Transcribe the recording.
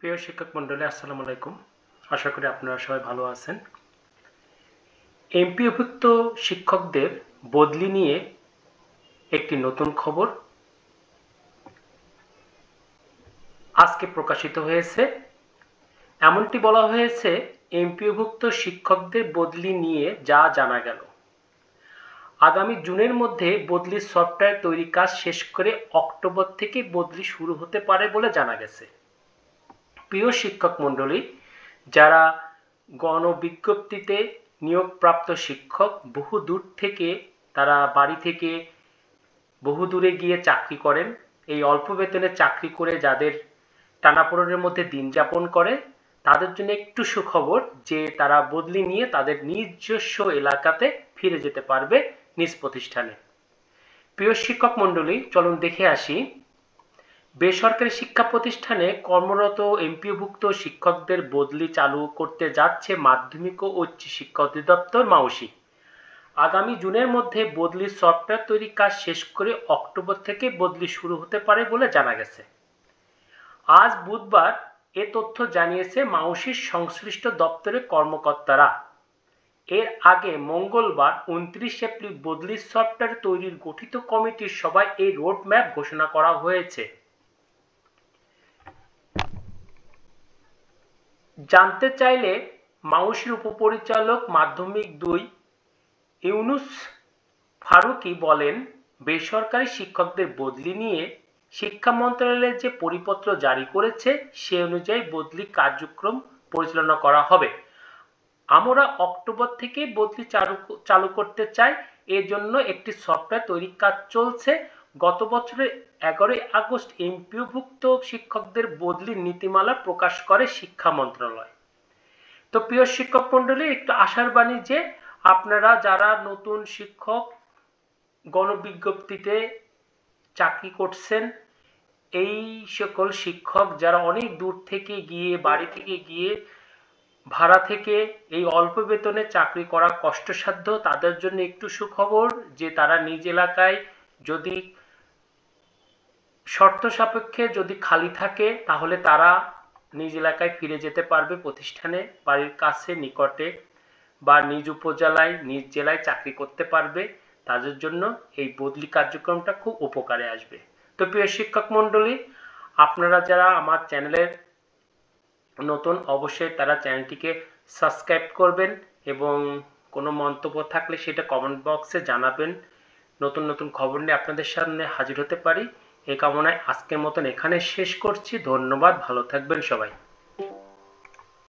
প্রিয় শিক্ষক মণ্ডলী, আসসালামু আলাইকুম। আশা করি আপনারা সবাই ভালো আছেন। এমপিওভুক্ত শিক্ষকদের বদলি নিয়ে একটি নতুন খবর আজকে প্রকাশিত হয়েছে। এমনটি বলা হয়েছে, এমপিওভুক্ত শিক্ষকদের বদলি নিয়ে যা জানা গেল, আগামী জুনের মধ্যে বদলির সফটওয়্যার তৈরি কাজ শেষ করে অক্টোবর থেকে বদলি শুরু হতে পারে বলে জানা গেছে। প্রিয় শিক্ষক মণ্ডলী, যারা গণবিজ্ঞপ্তিতে নিয়োগপ্রাপ্ত শিক্ষক, বহু দূর থেকে তারা বাড়ি থেকে বহু দূরে গিয়ে চাকরি করেন, এই অল্প বেতনে চাকরি করে যাদের টানাপোড়েনের মধ্যে দিন যাপন করে, তাদের জন্য একটু সুখবর যে তারা বদলি নিয়ে তাদের নিজস্ব এলাকাতে ফিরে যেতে পারবে, নিজ প্রতিষ্ঠানে। প্রিয় শিক্ষক মণ্ডলী, চলুন দেখে আসি বেসরকারি শিক্ষা প্রতিষ্ঠানে কর্মরত এমপিওভুক্ত শিক্ষকদের বদলি চালু করতে যাচ্ছে মাধ্যমিক ও উচ্চ শিক্ষা অধিদপ্তর মাউসি। আগামী জুনের মধ্যে বদলির সফটওয়্যার তৈরি কাজ শেষ করে অক্টোবর থেকে বদলি শুরু হতে পারে বলে জানা গেছে। আজ বুধবার এ তথ্য জানিয়েছে মাউসির সংশ্লিষ্ট দপ্তরের কর্মকর্তারা। এর আগে মঙ্গলবার 29 এপ্রিল বদলির সফটওয়্যার তৈরির গঠিত কমিটির সভায় এই রোডম্যাপ ঘোষণা করা হয়েছে। জানতে চাইলে মাউসির উপপরিচালক মাধ্যমিক 2 ইউনুস ফারুকী বলেন, বেসরকারি শিক্ষকদের বদলি নিয়ে শিক্ষা মন্ত্রণালয় যে পরিপত্র জারি করেছে সে অনুযায়ী বদলি কার্যক্রম পরিচালনা করা হবে। আমরা অক্টোবর থেকে বদলি চালু করতে চাই, এর জন্য একটি সফটওয়্যার তৈরির কাজ চলছে। গত বছরের 11 আগস্ট এমপিওভুক্ত শিক্ষকদের বদলির নীতিমালা প্রকাশ করে শিক্ষা মন্ত্রণালয়। তো প্রিয় শিক্ষক মণ্ডলী, একটু আশার বাণী যে আপনারা যারা নতুন শিক্ষক গণবিজ্ঞপ্তিতে চাকরি করছেন, এই সকল শিক্ষক যারা অনেক দূর থেকে গিয়ে বাড়ি থেকে গিয়ে ভাড়া থেকে এই অল্প বেতনে চাকরি করা কষ্টসাধ্য, তাদের জন্য একটু সুখবর যে তারা নিজ এলাকায় যদি শর্ত সাপেক্ষে যদি খালি থাকে তাহলে তারা নিজ এলাকায় ফিরে যেতে পারবে, প্রতিষ্ঠানে বাড়ির কাছে নিকটে বা নিজ উপজেলায় নিজ জেলায় চাকরি করতে পারবে। তাদের জন্য এই বদলি কার্যক্রমটা খুব উপকারে আসবে। তো প্রিয় শিক্ষক মণ্ডলী, আপনারা যারা আমার চ্যানেলের নতুন, অবশ্যই তারা চ্যানেলটিকে সাবস্ক্রাইব করবেন এবং কোনো মন্তব্য থাকলে সেটা কমেন্ট বক্সে জানাবেন। নতুন নতুন খবর নিয়ে আপনাদের সামনে হাজির হতে পারি এই কামনায় আজকের মতন এখানে শেষ করছি। ধন্যবাদ, ভালো থাকবেন সবাই।